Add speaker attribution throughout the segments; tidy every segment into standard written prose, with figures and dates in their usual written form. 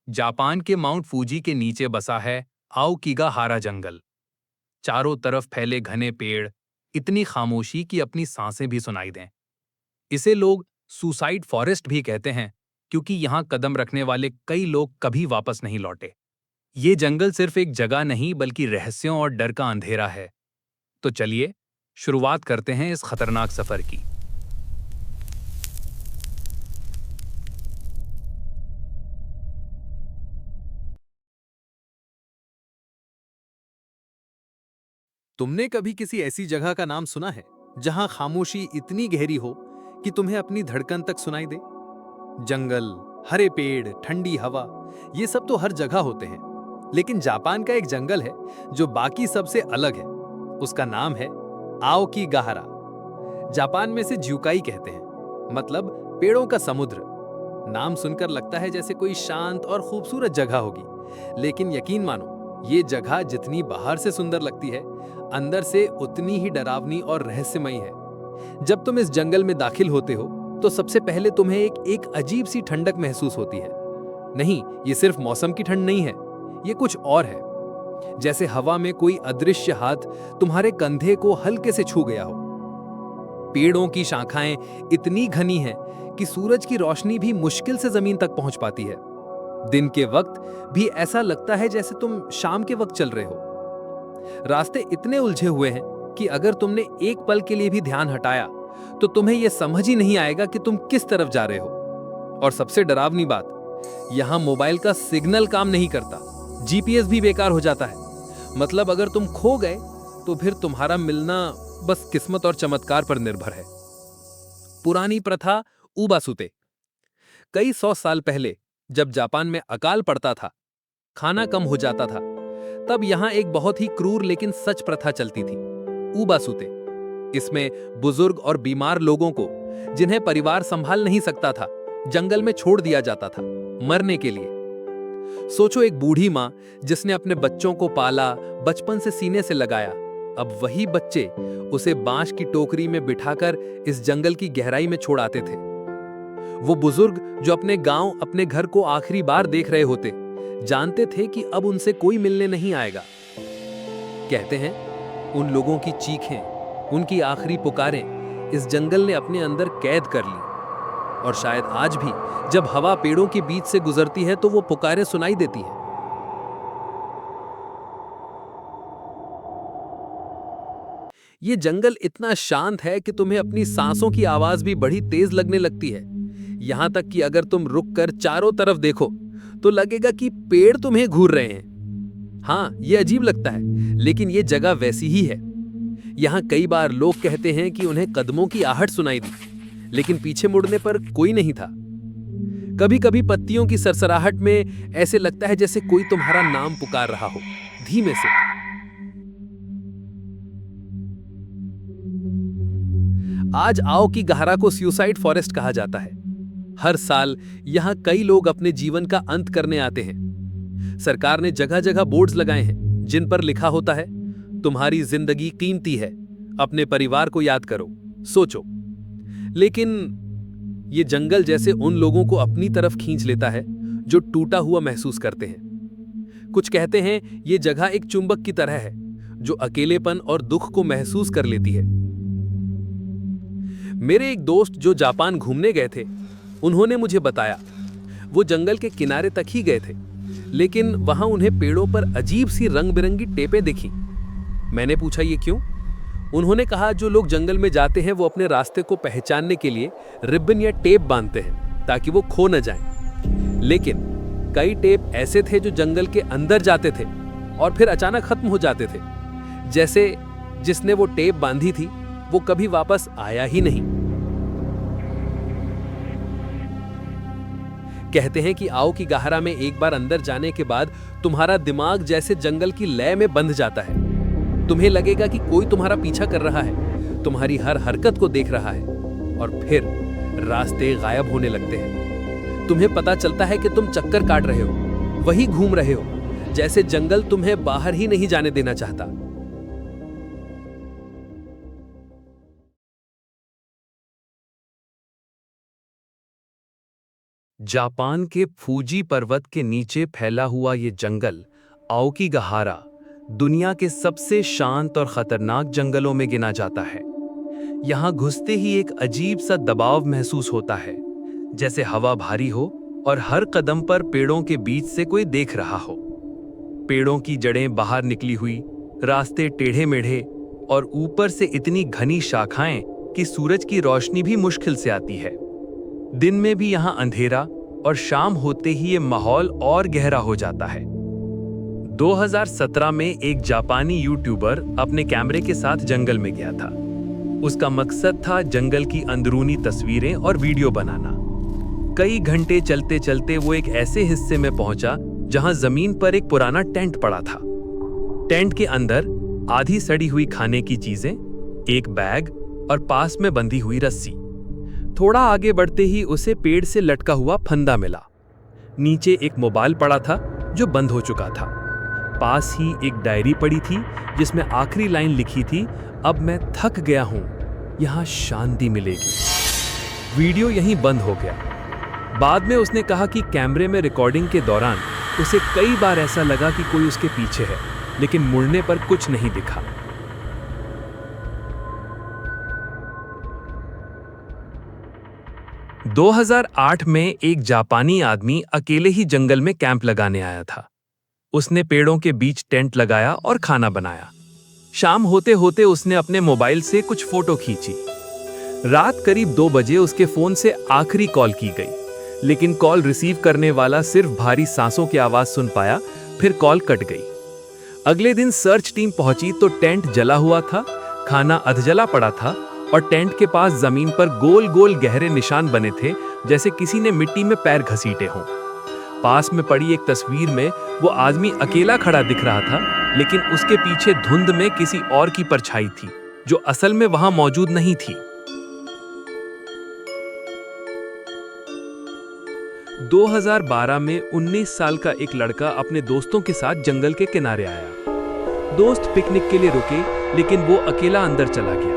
Speaker 1: Japan के mount Fuji के नीचे बसा है आओकिगाहारा जंगल। चारों तरफ फैले घने पेड़, इतनी खामोशी कि अपनी सांसें भी सुनाई दें। इसे लोग सुसाइड फॉरेस्ट भी कहते हैं, क्योंकि यहाँ कदम रखने वाले कई लोग कभी वापस नहीं लौटे। ये जंगल सिर्फ एक जगह नहीं बल्कि रहस्यों और डर का अंधेरा है। तो चलिए शुरुआत करते हैं इस खतरनाक सफर की।
Speaker 2: तुमने कभी किसी ऐसी जगह का नाम सुना है जहां खामोशी इतनी गहरी हो कि तुम्हें अपनी धड़कन तक सुनाई दे? जंगल, हरे पेड़, ठंडी हवा, ये सब तो हर जगह होते हैं। लेकिन जापान का एक जंगल है जो बाकी सबसे अलग है। उसका नाम है आओकिगाहारा। जापान में से ज्यूकाई कहते हैं, मतलब पेड़ों का समुद्र। नाम सुनकर लगता है जैसे कोई शांत और खूबसूरत जगह होगी, लेकिन यकीन मानो, ये जगह जितनी बाहर से सुंदर लगती है, अंदर से उतनी ही डरावनी और रहस्यमयी है। जब तुम इस जंगल में दाखिल होते हो, तो सबसे पहले तुम्हें एक अजीब सी ठंडक महसूस होती है। नहीं, ये सिर्फ मौसम की ठंड नहीं है, ये कुछ और है। जैसे हवा में कोई अदृश्य हाथ तुम्हारे कंधे को हल्के से छू गया हो। पेड़ों की शाखाएं इतनी घनी हैं कि सूरज की रोशनी भी मुश्किल से जमीन तक पहुंच पाती है। दिन के वक्त भी ऐसा लगता है जैसे तुम शाम के वक्त चल रहे हो। रास्ते इतने उलझे हुए हैं कि अगर तुमने एक पल के लिए भी ध्यान हटाया, तो तुम्हें यह समझ ही नहीं आएगा कि तुम किस तरफ जा रहे हो। और सबसे डरावनी बात, यहां मोबाइल का सिग्नल काम नहीं करता, जीपीएस भी बेकार हो जाता है। मतलब अगर तुम खो गए, तो फिर तुम्हारा मिलना बस किस्मत और चमत्कार पर निर्भर है। पुरानी प्रथा उबासुते। कई 100 साल पहले जब जापान में अकाल पड़ता था, खाना कम हो जाता था, तब यहां एक बहुत ही क्रूर लेकिन सच प्रथा चलती थी, उबासुते। इसमें बुजुर्ग और बीमार लोगों को, जिन्हें परिवार संभाल नहीं सकता था, जंगल में छोड़ दिया जाता था मरने के लिए। सोचो, एक बूढ़ी मां जिसने अपने बच्चों को पाला, बचपन से सीने से लगाया, अब वही बच्चे उसे बांस की टोकरी में बिठाकर इस जंगल की गहराई में छोड़ आते थे। वो बुजुर्ग जो अपने गांव, अपने घर को आखिरी बार देख रहे होते, जानते थे कि अब उनसे कोई मिलने नहीं आएगा। कहते हैं, उन लोगों की चीखें, उनकी आखिरी पुकारें इस जंगल ने अपने अंदर कैद कर ली। और शायद आज भी जब हवा पेड़ों के बीच से गुजरती है, तो वो पुकारें सुनाई देती हैं। ये जंगल इतना शांत है कि तुम्हें अपनी सांसों की आवाज भी बड़ी तेज लगने लगती है। यहां तक कि अगर तुम रुककर चारों तरफ देखो, तो लगेगा कि पेड़ तुम्हें घूर रहे हैं। हाँ, ये अजीब लगता है, लेकिन ये जगह वैसी ही है। यहां कई बार लोग कहते हैं कि उन्हें कदमों की आहट सुनाई दी, लेकिन पीछे मुड़ने पर कोई नहीं था। कभी कभी पत्तियों की सरसराहट में ऐसे लगता है जैसे कोई तुम्हारा नाम पुकार रहा हो, धीमे से। आज आओकिगाहारा को सुसाइड फॉरेस्ट कहा जाता है। हर साल यहां कई लोग अपने जीवन का अंत करने आते हैं। सरकार ने जगह जगह बोर्ड्स लगाए हैं जिन पर लिखा होता है, तुम्हारी जिंदगी कीमती है, अपने परिवार को याद करो, सोचो। लेकिन ये जंगल जैसे उन लोगों को अपनी तरफ खींच लेता है जो टूटा हुआ महसूस करते हैं। कुछ कहते हैं ये जगह एक चुंबक की तरह है जो अकेलेपन और दुख को महसूस कर लेती है। मेरे एक दोस्त जो जापान घूमने गए थे, उन्होंने मुझे बताया, वो जंगल के किनारे तक ही गए थे, लेकिन वहां उन्हें पेड़ों पर अजीब सी रंग बिरंगी टेपें दिखी। मैंने पूछा, ये क्यों? उन्होंने कहा, जो लोग जंगल में जाते हैं वो अपने रास्ते को पहचानने के लिए रिबन या टेप बांधते हैं ताकि वो खो न जाएं। लेकिन कई टेप ऐसे थे जो जंगल के अंदर जाते थे और फिर अचानक खत्म हो जाते थे। जैसे जिसने वो टेप बांधी थी, वो कभी वापस आया ही नहीं। कहते हैं कि आओकिगाहारा में एक बार अंदर जाने के बाद तुम्हारा दिमाग जैसे जंगल की लय में बंध जाता है। तुम्हें लगेगा कि कोई तुम्हारा पीछा कर रहा है, तुम्हारी हर हरकत को देख रहा है, और फिर रास्ते गायब होने लगते हैं। तुम्हें पता चलता है कि तुम चक्कर काट रहे हो, वहीं घूम रहे हो, जैसे जंगल तुम्हें बाहर ही नहीं जाने देना चाहता।
Speaker 3: जापान के फूजी पर्वत के नीचे फैला हुआ ये जंगल आओकीगाहारा दुनिया के सबसे शांत और खतरनाक जंगलों में गिना जाता है। यहाँ घुसते ही एक अजीब सा दबाव महसूस होता है, जैसे हवा भारी हो और हर कदम पर पेड़ों के बीच से कोई देख रहा हो। पेड़ों की जड़ें बाहर निकली हुई, रास्ते टेढ़े मेढ़े और ऊपर से इतनी घनी शाखाएं कि सूरज की रोशनी भी मुश्किल से आती है। दिन में भी यहाँ अंधेरा और शाम होते ही ये माहौल और गहरा हो जाता है। 2017 में एक जापानी यूट्यूबर अपने कैमरे के साथ जंगल में गया था। उसका मकसद था जंगल की अंदरूनी तस्वीरें और वीडियो बनाना। कई घंटे चलते चलते वो एक ऐसे हिस्से में पहुंचा जहां जमीन पर एक पुराना टेंट पड़ा था। टेंट के अंदर आधी सड़ी हुई खाने की चीजें, एक बैग और पास में बंधी हुई रस्सी। थोड़ा आगे बढ़ते ही उसे पेड़ से लटका हुआ फंदा मिला। नीचे एक मोबाइल पड़ा था जो बंद हो चुका था। पास ही एक डायरी पड़ी थी जिसमें आखिरी लाइन लिखी थी, अब मैं थक गया हूं, यहां शांति मिलेगी। वीडियो यहीं बंद हो गया। बाद में उसने कहा कि कैमरे में रिकॉर्डिंग के दौरान उसे कई बार ऐसा लगा कि कोई उसके पीछे है, लेकिन मुड़ने पर कुछ नहीं दिखा। – 2008 में एक जापानी आदमी अकेले ही जंगल में कैंप लगाने आया था। उसने पेड़ों के बीच टेंट लगाया और खाना बनाया। शाम होते होते उसने अपने मोबाइल से कुछ फोटो खींची। रात करीब 2 बजे उसके फोन से आखिरी कॉल की गई, लेकिन कॉल रिसीव करने वाला सिर्फ भारी सांसों की आवाज सुन पाया, फिर कॉल कट गई। अगले दिन सर्च टीम पहुंची तो टेंट जला हुआ था, खाना अधजला पड़ा था और टेंट के पास जमीन पर गोल गोल गहरे निशान बने थे, जैसे किसी ने मिट्टी में पैर घसीटे हों। पास में पड़ी एक तस्वीर में वो आदमी अकेला खड़ा दिख रहा था, लेकिन उसके पीछे धुंध में किसी और की परछाई थी जो असल में वहां मौजूद नहीं थी। 2012 में 19 साल का एक लड़का अपने दोस्तों के साथ जंगल के किनारे आया। दोस्त पिकनिक के लिए रुके, लेकिन वो अकेला अंदर चला गया।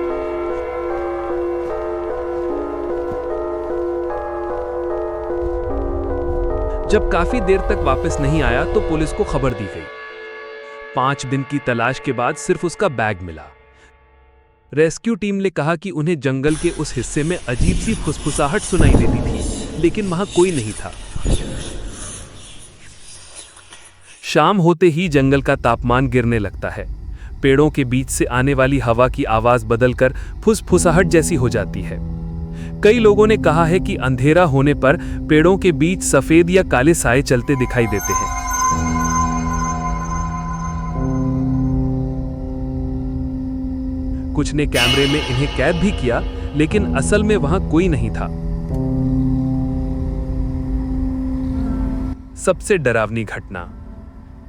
Speaker 3: जब काफी देर तक वापस नहीं आया तो पुलिस को खबर दी गई। 5 दिन की तलाश के बाद सिर्फ उसका बैग मिला। रेस्क्यू टीम ने कहा कि उन्हें जंगल के उस हिस्से में अजीब सी फुसफुसाहट सुनाई देती थी, लेकिन वहां कोई नहीं था। शाम होते ही जंगल का तापमान गिरने लगता है। पेड़ों के बीच से आने वाली हवा की आवाज बदलकर फुसफुसाहट जैसी हो जाती है। कई लोगों ने कहा है कि अंधेरा होने पर पेड़ों के बीच सफेद या काले साए चलते दिखाई देते हैं। कुछ ने कैमरे में इन्हें कैद भी किया, लेकिन असल में वहां कोई नहीं था। सबसे डरावनी घटना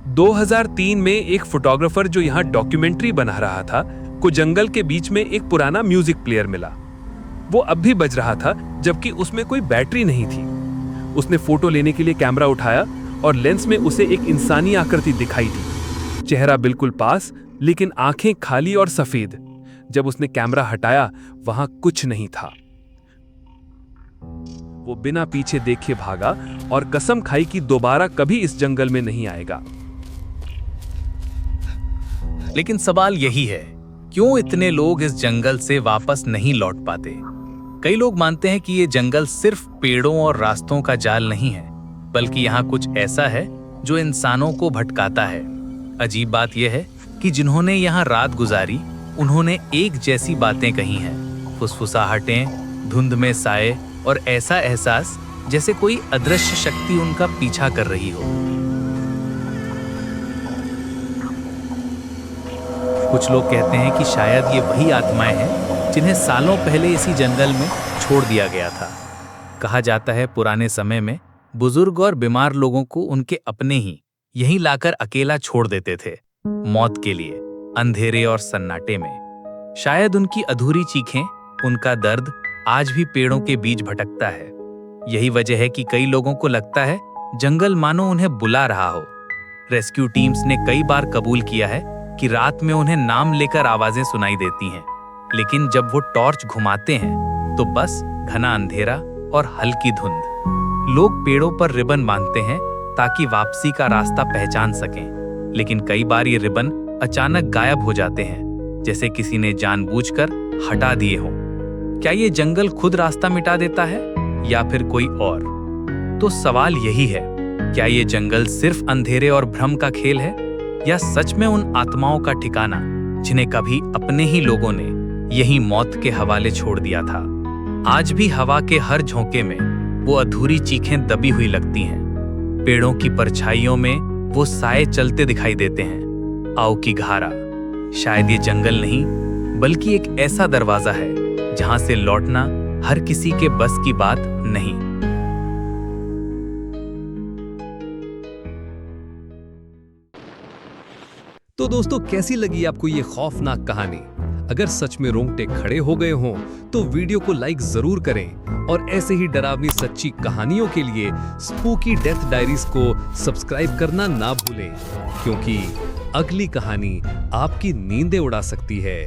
Speaker 3: 2003 में एक फोटोग्राफर जो यहां डॉक्यूमेंट्री बना रहा था को जंगल के बीच में एक पुराना म्यूजिक प्लेयर मिला। वो अब भी बज रहा था, जबकि उसमें कोई बैटरी नहीं थी। उसने फोटो लेने के लिए कैमरा उठाया और लेंस में उसे एक इंसानी आकृति दिखाई दी। चेहरा बिल्कुल पास, लेकिन आंखें खाली और सफेद। जब उसने कैमरा हटाया, वहां कुछ नहीं था। वो बिना पीछे देखे भागा और कसम खाई कि दोबारा कभी इस जंगल में नहीं आएगा।
Speaker 1: लेकिन सवाल यही है, क्यों इतने लोग इस जंगल से वापस नहीं लौट पाते? कई लोग मानते हैं कि ये जंगल सिर्फ पेड़ों और रास्तों का जाल नहीं है, बल्कि यहाँ कुछ ऐसा है जो इंसानों को भटकाता है। अजीब बात यह है कि जिन्होंने यहाँ रात गुजारी, उन्होंने एक जैसी बातें कही हैं। फुसफुसाहटें, धुंध में साए और ऐसा एहसास जैसे कोई अदृश्य शक्ति उनका पीछा कर रही हो। कुछ लोग कहते हैं कि शायद ये वही आत्माएं हैं जिन्हें सालों पहले इसी जंगल में छोड़ दिया गया था। कहा जाता है पुराने समय में बुजुर्ग और बीमार लोगों को उनके अपने ही यहीं लाकर अकेला छोड़ देते थे, मौत के लिए, अंधेरे और सन्नाटे में। शायद उनकी अधूरी चीखें, उनका दर्द आज भी पेड़ों के बीच भटकता है। यही वजह है कि कई लोगों को लगता है जंगल मानो उन्हें बुला रहा हो। रेस्क्यू टीम्स ने कई बार कबूल किया है कि रात में उन्हें नाम लेकर आवाजें सुनाई देती हैं, लेकिन जब वो टॉर्च घुमाते हैं तो बस घना अंधेरा और हल्की धुंध। लोग पेड़ों पर रिबन बांधते हैं ताकि वापसी का रास्ता पहचान सकें, लेकिन कई बार ये रिबन अचानक गायब हो जाते हैं, जैसे किसी ने जानबूझकर हटा दिए हों। क्या ये जंगल खुद रास्ता मिटा देता है या फिर कोई और? तो सवाल यही है, क्या ये जंगल सिर्फ अंधेरे और भ्रम का खेल है या सच में उन आत्माओं का ठिकाना जिन्हें कभी अपने ही लोगों ने यही मौत के हवाले छोड़ दिया था? आज भी हवा के हर झोंके में वो अधूरी चीखें दबी हुई लगती हैं। पेड़ों की परछाइयों में वो साए चलते दिखाई देते हैं। आओ की घारा शायद ये जंगल नहीं बल्कि एक ऐसा दरवाजा है जहां से लौटना हर किसी के बस की बात नहीं।
Speaker 4: तो दोस्तों, कैसी लगी आपको ये खौफनाक कहानी? अगर सच में रोंगटे खड़े हो गए हों तो वीडियो को लाइक जरूर करें और ऐसे ही डरावनी सच्ची कहानियों के लिए स्पूकी डेथ डायरीज को सब्सक्राइब करना ना भूलें, क्योंकि अगली कहानी आपकी नींदें उड़ा सकती है।